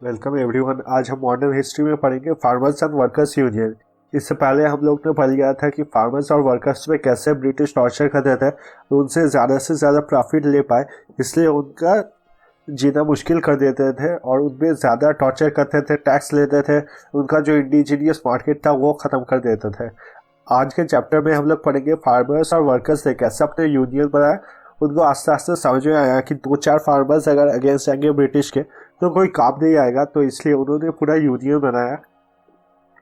Welcome everyone. आज हम modern history में पढ़ेंगे फार्मर्स एंड वर्कर्स यूनियन। इससे पहले हम लोग ने पढ़ लिया था कि फार्मर्स और वर्कर्स में कैसे ब्रिटिश टॉर्चर करते थे, तो उनसे से ज़्यादा प्रॉफिट ले पाए, इसलिए उनका जीना मुश्किल कर देते थे और उनमें ज़्यादा टॉर्चर करते थे, टैक्स लेते थे, उनका जो इंडिजीनियस मार्केट था वो ख़त्म कर देते थे। आज के चैप्टर में हम लोग पढ़ेंगे फार्मर्स और वर्कर्स ने कैसे अपने यूनियन बनाया। उनको आस्ते आस्ते समझ में आया कि दो चार फार्मर्स अगर अगेंस्ट आएंगे ब्रिटिश के तो कोई काम नहीं आएगा, तो इसलिए उन्होंने पूरा यूनियन बनाया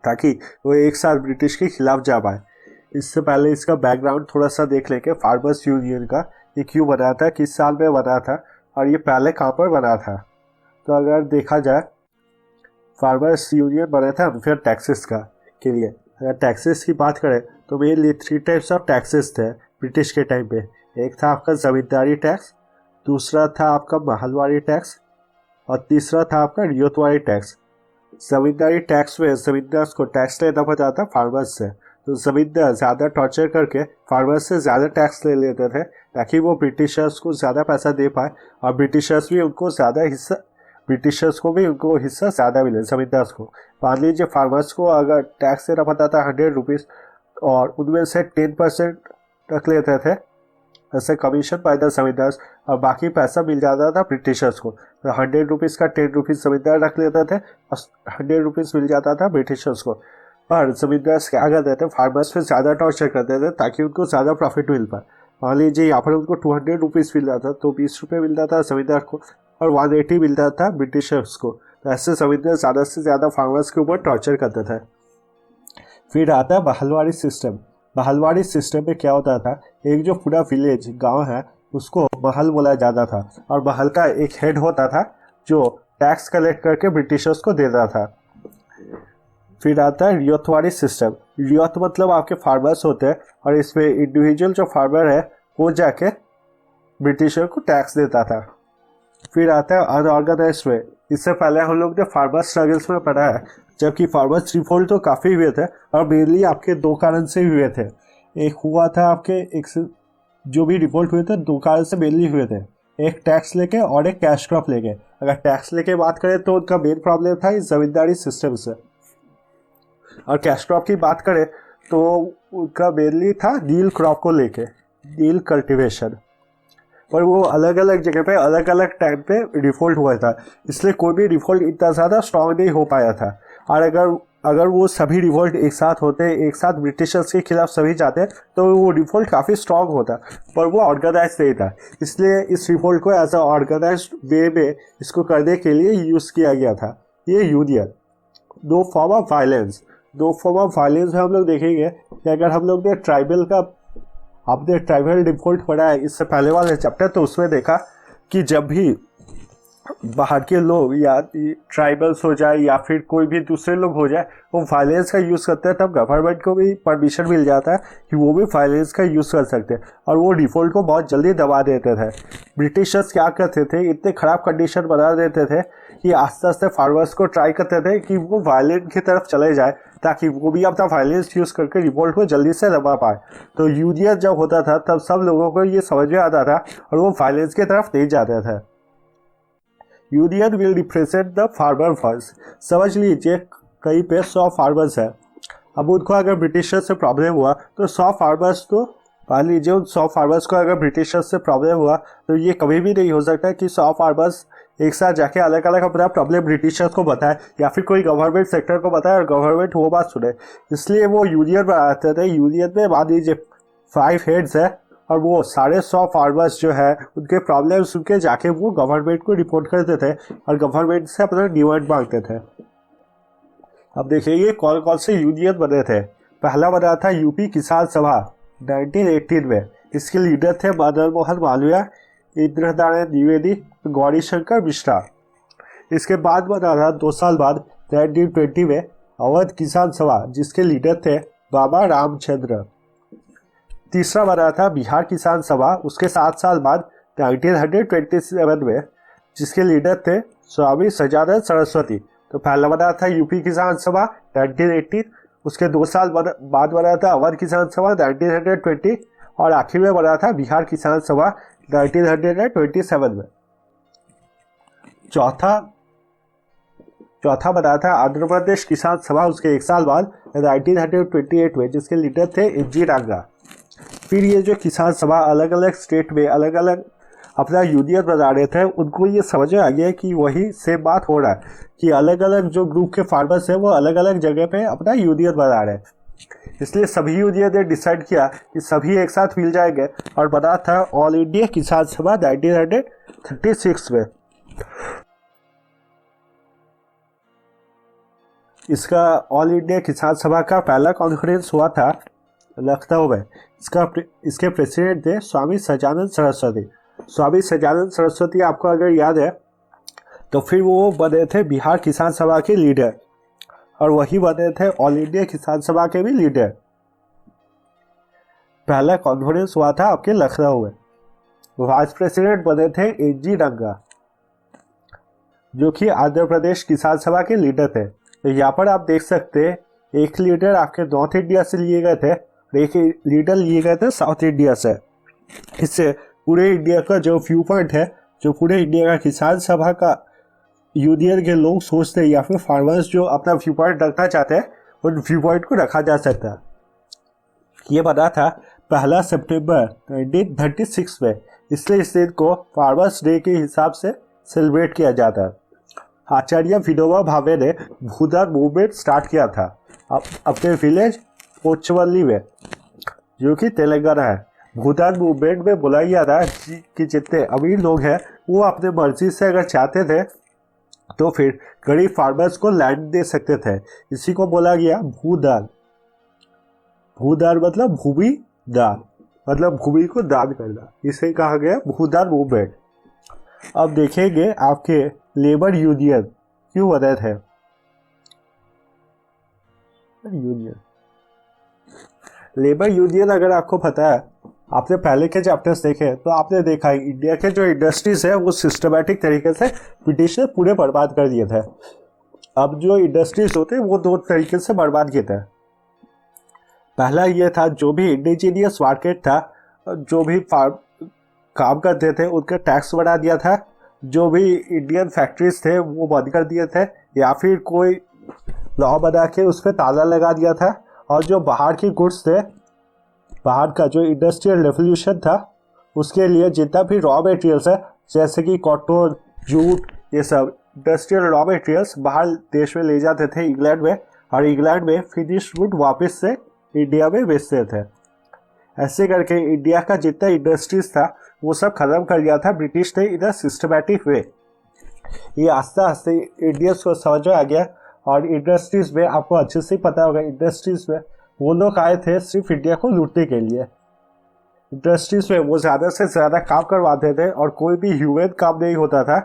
ताकि वो एक साथ ब्रिटिश के खिलाफ जा पाए। इससे पहले इसका बैकग्राउंड थोड़ा सा देख लेंगे फार्मर्स यूनियन का। ये क्यों बना था, किस साल में बना था और ये पहले कहाँ पर बना था। तो अगर देखा जाए, फार्मर्स यूनियन बना था अनफेयर टैक्सेस का के लिए। अगर टैक्सेस की बात करें तो मेनली 3 टाइप्स ऑफ टैक्सेस थे ब्रिटिश के टाइम पे। एक था आपका ज़मींदारी टैक्स, दूसरा था आपका महलवारी टैक्स और तीसरा था आपका रियायतवारी टैक्स। ज़मींदारी टैक्स में ज़मींदार को टैक्स लेना पड़ता था फार्मर्स से, तो ज़मींदार ज़्यादा टॉर्चर करके फार्मर्स से ज़्यादा टैक्स ले लेते थे ताकि वो ब्रिटिशर्स को ज़्यादा पैसा दे पाए और ब्रिटिशर्स भी उनको ज़्यादा हिस्सा ब्रिटिशर्स को भी उनको हिस्सा ज़्यादा मिले ज़मींदार को। मान लीजिए फार्मर्स को अगर टैक्स देना पड़ता था 100 रुपीज़ और उनमें से 10% रख लेते थे ऐसे कमीशन बाय द जमींदार और बाकी पैसा मिल जाता था ब्रिटिशर्स को। तो 100 रुपीज़ का 10 रुपीज़ जमींदार रख लेते थे और 100 रुपीज़ मिल जाता था ब्रिटिशर्स को। पर जमींदार क्या करते थे, फार्मर्स पे ज़्यादा टॉर्चर करते थे ताकि उनको ज़्यादा प्रॉफिट मिल पाए। मान लीजिए यहाँ पर उनको 200 रुपीज़ मिल रहा था तो 20 रुपये मिलता था जमींदार को और 180 मिलता था ब्रिटिशर्स को। तो ऐसे जमींदार ज़्यादा से ज़्यादा फार्मर्स के ऊपर टॉर्चर करते थे। फिर आता है महलवारी सिस्टम। महलवारी सिस्टम में क्या होता था, एक जो पूरा विलेज गांव है उसको महल बोला जाता था और महल का एक हेड होता था जो टैक्स कलेक्ट करके ब्रिटिशर्स को देता था। फिर आता है रियायतवारी सिस्टम। रियायत मतलब आपके फार्मर्स होते हैं और इसमें इंडिविजुअल जो फार्मर है वो जाके ब्रिटिशर को टैक्स देता था। फिर आता है अनऑर्गेनाइज्ड वे। इससे पहले हम लोग ने फार्मर स्ट्रगल्स में पढ़ा है, जबकि फार्मर्स रिवोल्ट तो काफ़ी हुए थे और मेनली आपके दो कारण से हुए थे। एक हुआ था आपके एक जो भी रिवोल्ट हुए थे दो कारण से मेनली हुए थे, एक टैक्स लेके और एक कैश क्रॉप लेके। अगर टैक्स लेके बात करें तो उनका मेन प्रॉब्लम था इस जमींदारी सिस्टम से, और कैश क्रॉप की बात करें तो उनका मेनली था नील क्रॉप को लेके, नील कल्टिवेशन। और वो अलग अलग जगह पे अलग अलग टाइम पे रिवोल्ट हुआ था, इसलिए कोई भी रिवोल्ट इतना ज़्यादा स्ट्रांग नहीं हो पाया था। और अगर वो सभी रिवोल्ट एक साथ होते, एक साथ ब्रिटिशर्स के खिलाफ सभी जाते तो वो रिवोल्ट काफ़ी स्ट्रांग होता, पर वो ऑर्गेनाइज नहीं था। इसलिए इस रिवोल्ट को एज अ ऑर्गेनाइज वे में इसको करने के लिए यूज़ किया गया था ये यूनियन। दो फॉर्म ऑफ वायलेंस में हम लोग देखेंगे कि अगर हम लोग ने ट्राइबल का आपने ट्राइबल रिवोल्ट पढ़ा है इससे पहले वाले चैप्टर, तो उसमें देखा कि जब भी बाहर के लोग या ट्राइबल्स हो जाए या फिर कोई भी दूसरे लोग हो जाए वो वायलेंस का यूज़ करते हैं, तब गवर्नमेंट को भी परमिशन मिल जाता है कि वो भी वायलेंस का यूज़ कर सकते हैं और वो रिवोल्ट को बहुत जल्दी दबा देते थे। ब्रिटिशर्स क्या करते थे, इतने ख़राब कंडीशन बना देते थे कि आस्ते आस्ते फार्मर्स को ट्राई करते थे कि वो वायलेंट की तरफ चले जाए ताकि वो भी अपना वायलेंस यूज़ करके रिवोल्ट को जल्दी से दबा पाए। तो यूनियन जब होता था तब सब लोगों को ये समझ में आता था और वो वायलेंस की तरफ नहीं जाते थे। Union will represent the farmer first. समझ लीजिए कहीं पे 100 फार्मर्स है, अब उनको अगर ब्रिटिशर से प्रॉब्लम हुआ तो 100 फार्मर्स को मान लीजिए उन 100 फार्मर्स को अगर ब्रिटिशर से प्रॉब्लम हुआ तो ये कभी भी नहीं हो सकता कि 100 फार्मर्स एक साथ जाके अलग अलग अपना प्रॉब्लम ब्रिटिशर्स को बताए या फिर कोई गवर्नमेंट सेक्टर को बताए और गवर्नमेंट वो बात सुने। इसलिए वो यूनियन बनाते थे। यूनियन में मान लीजिए 5 हेड्स है और वो 150 फार्मर्स जो है उनके प्रॉब्लम सुन के जाके वो गवर्नमेंट को रिपोर्ट करते थे और गवर्नमेंट से अपना डिमांड मांगते थे। अब देखिए कौन कौन से यूनियन बने थे। पहला बना था यूपी किसान सभा 1918 में। इसके लीडर थे मदन मोहन मालवीय, इंद्रनारायण द्विवेदी, गौरी शंकर मिश्रा। इसके बाद बना था 2 साल बाद 1920 में अवध किसान सभा, जिसके लीडर थे बाबा रामचंद्र। तीसरा बना था बिहार किसान सभा उसके 7 साल बाद 1927 में, जिसके लीडर थे स्वामी सजानंद सरस्वती। तो पहला बना था यूपी किसान सभा 1918, उसके 2 साल बाद बना था अवध किसान सभा 1920 और आखिर में बना था बिहार किसान सभा 1927 में। चौथा चौथा बना था आंध्र प्रदेश किसान सभा, उसके एक साल बाद 1928 में, जिसके लीडर थे एनजी रंगा। फिर ये जो किसान सभा अलग अलग स्टेट में अलग अलग अपना यूनियन बना रहे थे, उनको ये समझ में आ गया कि वही सेम बात हो रहा है कि अलग अलग जो ग्रुप के फार्मर्स हैं वो अलग अलग जगह पे अपना यूनियन बना रहे हैं। इसलिए सभी यूनियन ने डिसाइड किया कि सभी एक साथ मिल जाएंगे और बना था ऑल इंडिया किसान सभा 1936 में। इसका ऑल इंडिया किसान सभा का पहला कॉन्फ्रेंस हुआ था लखनऊ में। इसके प्रेसिडेंट थे स्वामी सजानंद सरस्वती। स्वामी सजानंद सरस्वती आपको अगर याद है तो फिर वो बने थे बिहार किसान सभा के लीडर, और वही बने थे ऑल इंडिया किसान सभा के भी लीडर। पहला कॉन्फ्रेंस हुआ था आपके लखनऊ में। वाइस प्रेसिडेंट बने थे एनजी रंगा, जो कि आंध्र प्रदेश किसान सभा के लीडर थे। तो यहाँ पर आप देख सकते हैं एक लीडर आपके नॉर्थ इंडिया से लिए गए थे और एक लीडर लिए गए थे साउथ इंडिया से। इससे पूरे इंडिया का जो व्यू पॉइंट है, जो पूरे इंडिया का किसान सभा का यूनियन के लोग सोचते हैं या फिर फार्मर्स जो अपना व्यू पॉइंट रखना चाहते हैं, उन व्यू पॉइंट को रखा जा सकता है। ये बना था 1 सितंबर 1936 में, इसलिए इस दिन को फार्मर्स डे के हिसाब से सेलिब्रेट किया जाता है। आचार्य विनोबा भावे ने भूदान मूवमेंट स्टार्ट किया था अपने विलेज पोचवल्ली में, जो कि तेलंगाना है। भूदान मूवमेंट में बोला गया था कि जितने अमीर लोग हैं वो अपने मर्जी से अगर चाहते थे तो फिर गरीब फार्मर्स को लैंड दे सकते थे। इसी को बोला गया भूदान। भूदान मतलब भूमि दान, मतलब भूमि को दान करना, इसे कहा गया भूदान मूवमेंट। अब देखेंगे आपके लेबर यूनियन क्यों बने थे। लेबर यूनियन अगर आपको पता है, आपने पहले के चैप्टर्स देखे तो आपने देखा है इंडिया के जो इंडस्ट्रीज है वो सिस्टमैटिक तरीके से ब्रिटिश ने पूरे बर्बाद कर दिए थे। अब जो इंडस्ट्रीज होते हैं वो 2 तरीके से बर्बाद किए थे। पहला ये था जो भी इंडिजीनियस मार्केट था, जो भी काम करते थे उनका टैक्स बढ़ा दिया था। जो भी इंडियन फैक्ट्रीज थे वो बंद कर दिए थे या फिर कोई लॉ बना के उस पर ताला लगा दिया था। और जो बाहर की गुड्स थे, बाहर का जो इंडस्ट्रियल रेवोल्यूशन था, उसके लिए जितना भी रॉ मटेरियल्स है जैसे कि कॉटन, जूट, ये सब इंडस्ट्रियल रॉ मटेरियल्स बाहर देश में ले जाते थे इंग्लैंड में, और इंग्लैंड में फिनिश गुड वापस से इंडिया में बेचते थे। ऐसे करके इंडिया का जितना इंडस्ट्रीज था वो सब खत्म कर दिया था ब्रिटिश ने इन अ सिस्टमैटिक वे। ये आस्ते आस्ते इंडियंस को समझ में आ गया। और इंडस्ट्रीज में आपको अच्छे से पता होगा, इंडस्ट्रीज में वो लोग आए थे सिर्फ इंडिया को लूटने के लिए। इंडस्ट्रीज में वो ज़्यादा से ज़्यादा काम करवाते थे और कोई भी ह्यूमन काम नहीं होता था।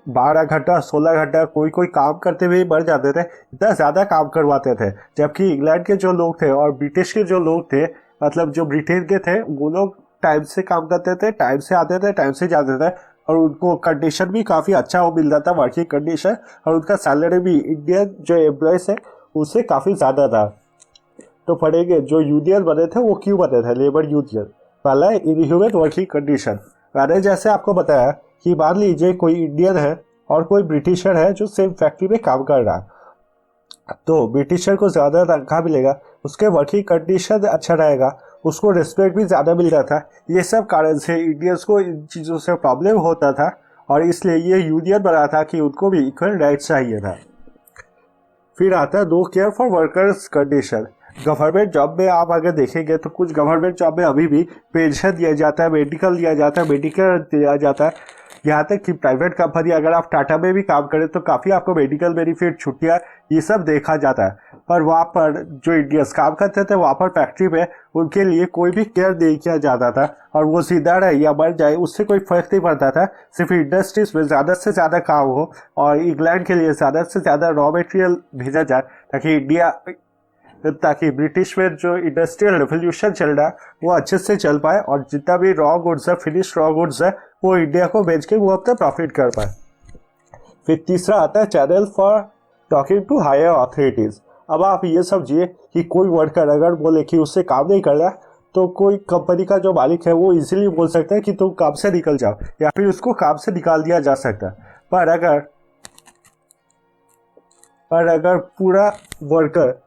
12 घंटा 16 घंटा कोई काम करते हुए मर जाते थे, इतना ज़्यादा काम करवाते थे। जबकि इंग्लैंड के जो लोग थे और ब्रिटिश के जो लोग थे, मतलब जो ब्रिटेन के थे, वो लोग टाइम से काम करते थे, टाइम से आते थे, टाइम से जाते थे, और उनको कंडीशन भी काफ़ी अच्छा हो मिल रहा था, वर्किंग कंडीशन, और उनका सैलरी भी इंडियन जो एम्प्लॉयज है उससे काफ़ी ज़्यादा था। तो पढ़ेंगे जो यूनियन बने थे वो क्यों बने थे, लेबर यूनियन। पहला इनह्यूमन वर्किंग कंडीशन। मैंने जैसे आपको बताया कि मान लीजिए कोई इंडियन है और कोई ब्रिटिशर है जो सेम फैक्ट्री में काम कर रहा है, तो ब्रिटिशर को ज़्यादा तनख्वाह मिलेगा, उसके वर्किंग कंडीशन अच्छा रहेगा, उसको रिस्पेक्ट भी ज़्यादा मिल रहा था। ये सब कारण से इंडियंस को इन चीज़ों से प्रॉब्लम होता था और इसलिए ये यूनियन बना था कि उनको भी इक्वल राइट्स चाहिए था। फिर आता है no care for workers condition. Government job में आप अगर देखेंगे तो कुछ गवर्नमेंट जॉब में अभी भी पेंशन दिया जाता है, मेडिकल दिया जाता है, मेडिकल दिया जाता है। यहाँ तक कि प्राइवेट कंपनी अगर आप टाटा में भी काम करें तो काफ़ी आपको मेडिकल बेनिफिट, छुट्टियाँ, ये सब देखा जाता है। पर वहाँ पर जो इंडियंस काम करते थे वहाँ पर फैक्ट्री में उनके लिए कोई भी केयर नहीं किया जाता था, और वो जिंदा रहे या मर जाए उससे कोई फर्क नहीं पड़ता था। सिर्फ इंडस्ट्रीज में ज़्यादा से ज़्यादा काम हो और इंग्लैंड के लिए ज़्यादा से ज़्यादा रॉ मटेरियल भेजा जाए ताकि ब्रिटिश में जो इंडस्ट्रियल रेवोल्यूशन चल रहा है वो अच्छे से चल पाए, और जितना भी रॉ गुड्स है, फिनिश रॉ गुड्स है, वो इंडिया को बेच के वो अपना प्रॉफिट कर पाए। फिर तीसरा आता है channel for talking to higher authorities. अब आप ये समझिए कि कोई वर्कर अगर बोले कि उससे काम नहीं कर रहा, तो कोई कंपनी का जो मालिक है वो इजीली बोल सकता है कि तुम काम से निकल जाओ, या फिर उसको काम से निकाल दिया जा सकता है। पर अगर पर अगर पूरा वर्कर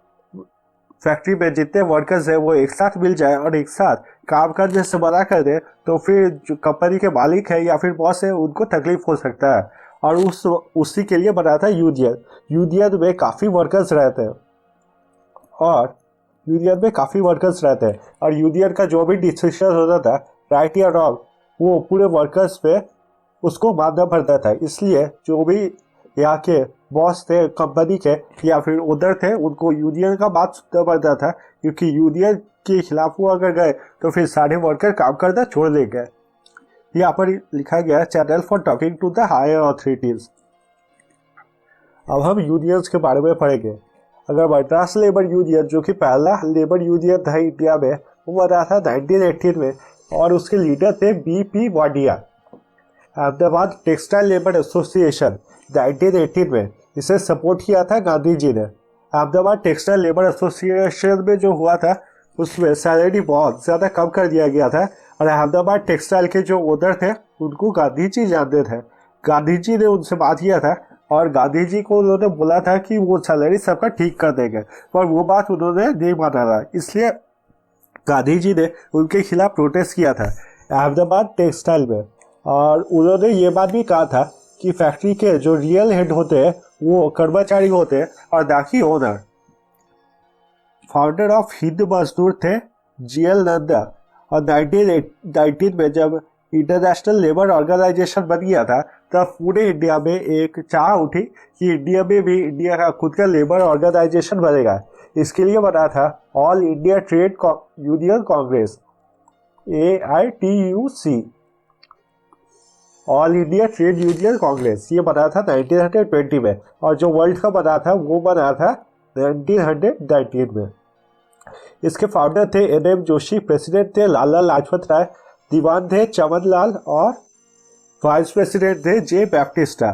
फैक्ट्री में जितने वर्कर्स हैं वो एक साथ मिल जाए और एक साथ काम करने से मना कर दे तो फिर जो कंपनी के मालिक है या फिर बॉस है उनको तकलीफ हो सकता है। और उसी के लिए बना था यूनियन। यूनियन में काफ़ी वर्कर्स रहते हैं और यूनियन का जो भी डिसीजन होता था, राइट या रॉन्ग, वो पूरे वर्कर्स पे उसको मानना पड़ता था। इसलिए जो भी यहाँ के बॉस थे कंपनी के या फिर ओनर थे उनको यूनियन का बात सुनना पड़ता था, क्योंकि यूनियन के खिलाफ वो अगर गए तो फिर सारे वर्कर काम करना छोड़ देंगे। यहाँ पर लिखा गया channel for talking to the higher authorities. अब हम यूनियंस के बारे में पढ़ेंगे। अगर मद्रास लेबर यूनियन जो कि पहला लेबर यूनियन था इंडिया में, वो बना था 1918 में और उसके लीडर थे BP Wadia. Ahmedabad textile labour association 1918 में इसे सपोर्ट किया था गांधी जी ने। अहमदाबाद टेक्सटाइल लेबर एसोसिएशन में जो हुआ था उसमें सैलरी बहुत ज़्यादा कम कर दिया गया था और अहमदाबाद टेक्सटाइल के जो ओनर थे उनको गांधी जी जानते थे। गांधी जी ने उनसे बात किया था और गांधी जी को उन्होंने बोला था कि वो सैलरी सबका ठीक कर देंगे, पर वो बात उन्होंने नहीं माना था। इसलिए गांधी जी ने उनके खिलाफ प्रोटेस्ट किया था अहमदाबाद टेक्सटाइल में। और उन्होंने ये बात भी कहा था कि फैक्ट्री के जो रियल हेड होते हैं वो कर्मचारी होते हैं और ना कि ओनर। फाउंडर ऑफ हिंद मजदूर थे GL नंदा। और 1919 में जब इंटरनेशनल लेबर ऑर्गेनाइजेशन बन गया था तब पूरे इंडिया में एक चाह उठी कि इंडिया में भी इंडिया का खुद का लेबर ऑर्गेनाइजेशन बनेगा। इसके लिए बना था all India trade union Congress, AITUC, all India trade union Congress. ये बना था 1920 में और जो वर्ल्ड का बना था वो बना था 1919 में। इसके फाउंडर थे NM जोशी, प्रेसिडेंट थे लाला लाजपत राय, दीवान थे चमन लाल और वाइस प्रेसिडेंट थे J बैप्टिस्टा।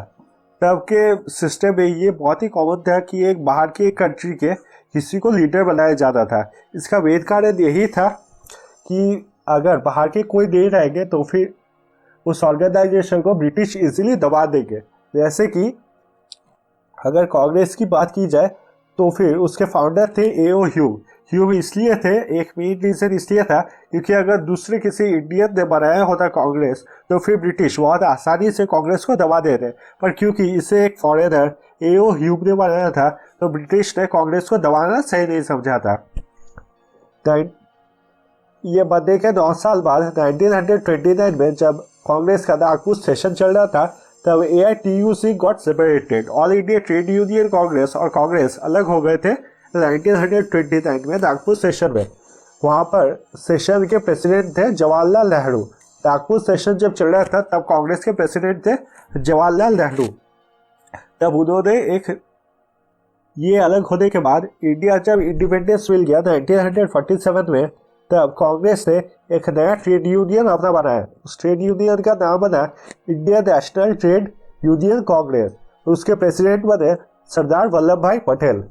तब के सिस्टम में ये बहुत ही कॉमन था कि एक बाहर के कंट्री के किसी को लीडर बनाया जाता था। इसका मेन कारण यही था कि अगर बाहर के कोई नहीं रहेंगे तो फिर उस ऑर्गेनाइजेशन को ब्रिटिश इजीली दबा देंगे। जैसे कि अगर कांग्रेस की बात की जाए तो फिर उसके फाउंडर थे A.O. ह्यूम। ह्यूम इसलिए थे, एक मेन रीज़न इसलिए था क्योंकि अगर दूसरे किसी इंडियन ने बनाया होता कांग्रेस तो फिर ब्रिटिश बहुत आसानी से कांग्रेस को दबा देते, पर क्योंकि इसे एक फॉरेनर A.O. ह्यूम ने बनाया था तो ब्रिटिश ने कांग्रेस को दबाना सही नहीं समझा था। ये बनने के 9 साल बाद 1929 में जब कांग्रेस का नागपुर सेशन चल रहा था तब AITUC got separated. All India trade union Congress और कांग्रेस अलग हो गए थे 1929 में नागपुर सेशन में। वहाँ पर सेशन के प्रेसिडेंट थे जवाहरलाल नेहरू। नागपुर सेशन जब चल रहा था तब कांग्रेस के प्रेसिडेंट थे जवाहरलाल नेहरू। तब उन्होंने ये अलग होने के बाद इंडिया जब इंडिपेंडेंस मिल गया 1947 में, तब कांग्रेस ने एक नया ट्रेड यूनियन अपना बनाया। उस ट्रेड यूनियन का नाम बना Indian national trade union Congress. उसके प्रेसिडेंट बने सरदार वल्लभ भाई पटेल।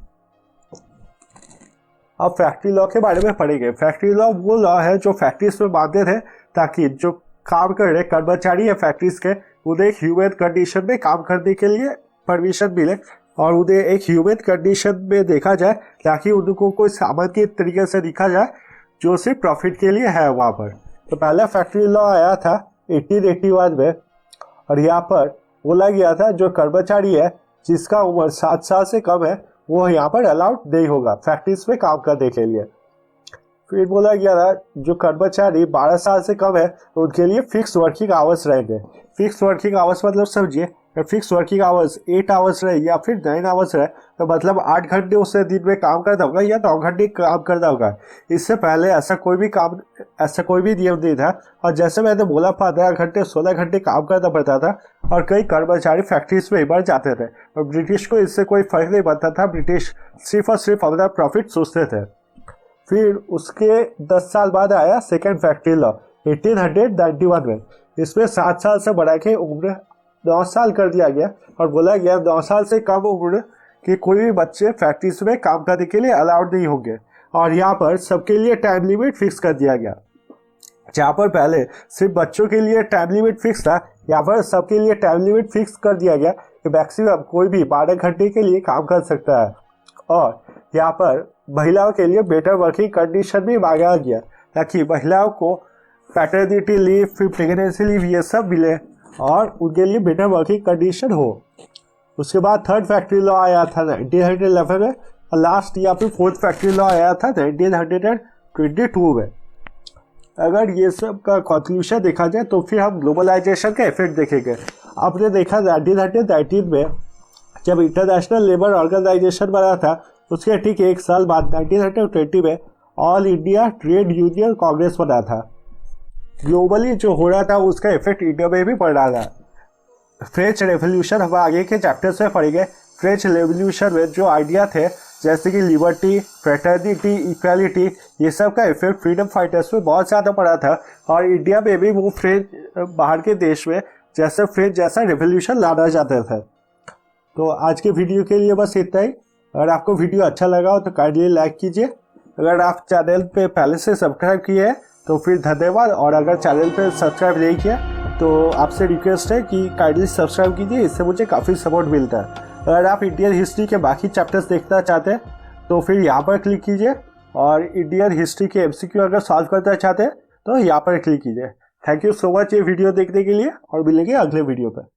अब फैक्ट्री लॉ के बारे में पढ़ेंगे। फैक्ट्री लॉ वो लॉ है जो फैक्ट्रीज में बांधते थे ताकि जो काम कर रहे कर्मचारी है फैक्ट्रीज के उन्हें एक ह्यूमन कंडीशन में काम करने के लिए परमिशन मिले और उन्हें एक ह्यूमन कंडीशन में देखा जाए ताकि उनको कोई सामान के तरीके से दिखा जाए जो सिर्फ प्रॉफिट के लिए है वहाँ पर। तो पहला फैक्ट्री लॉ आया था 1881 में और यहाँ पर बोला गया था जो कर्मचारी है जिसका उम्र 7 साल से कम है वो यहाँ पर अलाउड नहीं होगा फैक्ट्रीज में काम करने के लिए। फिर बोला गया था जो कर्मचारी 12 साल से कम है उनके लिए फिक्स वर्किंग आवर्स रहेंगे। फिक्स वर्किंग आवर्स मतलब समझिए, फिक्स वर्किंग आवर्स 8 आवर्स रहे या फिर 9 आवर्स रहे तो मतलब 8 घंटे उससे दिन में काम करना होगा या 9 घंटे काम करना होगा। इससे पहले ऐसा कोई भी नियम नहीं था और जैसे मैंने बोला 15 घंटे 16 घंटे काम करना पड़ता था और कई कर्मचारी फैक्ट्रीज में ही मर जाते थे और ब्रिटिश को इससे कोई फर्क नहीं पड़ता था। ब्रिटिश सिर्फ और सिर्फ अपना प्रॉफिट सोचते थे। फिर उसके 10 साल बाद आया सेकेंड फैक्ट्री लॉ 1891 में। इसमें 7 साल से बढ़ा के उम्र 9 साल कर दिया गया और बोला गया 9 साल से कम उम्र के कोई भी बच्चे फैक्ट्रीज में काम करने के लिए अलाउड नहीं होंगे। और यहाँ पर सबके लिए टाइम लिमिट फिक्स कर दिया गया। जहाँ पर पहले सिर्फ बच्चों के लिए टाइम लिमिट फिक्स था, यहाँ पर सबके लिए टाइम लिमिट फिक्स कर दिया गया कि मैक्सिमम कोई भी 12 घंटे के लिए काम कर सकता है। और यहाँ पर महिलाओं के लिए बेटर वर्किंग कंडीशन भी मांगा गया ताकि महिलाओं को पैटर्निटी लीव, फिर प्रेगनेंसी लीव ये सब मिले और उनके लिए बेटर वर्किंग कंडीशन हो। उसके बाद थर्ड फैक्ट्री लॉ आया था 1911 में और लास्ट या फिर फोर्थ फैक्ट्री लॉ आया था 1922 में। अगर ये सब का कंक्लूजन देखा जाए तो फिर हम ग्लोबलाइजेशन का इफेक्ट देखेंगे। आपने देखा 1919 में जब इंटरनेशनल लेबर ऑर्गेनाइजेशन बना था उसके ठीक एक साल बाद 1920 में all India trade union Congress बना था। ग्लोबली जो हो रहा था उसका इफेक्ट इंडिया में भी पड़ रहा था। फ्रेंच रेवोल्यूशन हम आगे के चैप्टर्स में पढ़ेंगे। फ्रेंच रेवोल्यूशन में जो आइडिया थे जैसे कि लिबर्टी, फ्रेटर्निटी, इक्वालिटी, ये सब का इफेक्ट फ्रीडम फाइटर्स में बहुत ज़्यादा पड़ा था और इंडिया में भी वो फ्रेंच बाहर के देश में जैसे फ्रेंच जैसा रेवोल्यूशन लाना चाहते थे। तो आज के वीडियो के लिए बस इतना ही। अगर आपको वीडियो अच्छा लगा हो तो काइंडली लाइक कीजिए। अगर आप चैनल पे पहले से सब्सक्राइब किए हैं तो फिर धन्यवाद, और अगर चैनल पे सब्सक्राइब नहीं किया तो आपसे रिक्वेस्ट है कि काइंडली सब्सक्राइब कीजिए, इससे मुझे काफ़ी सपोर्ट मिलता है। अगर आप इंडियन हिस्ट्री के बाकी चैप्टर्स देखना चाहते हैं तो फिर यहाँ पर क्लिक कीजिए, और इंडियन हिस्ट्री के MCQ अगर सॉल्व करना चाहते हैं तो यहाँ पर क्लिक कीजिए। थैंक यू सो मच ये वीडियो देखने के लिए और मिलेंगे अगले वीडियो पर।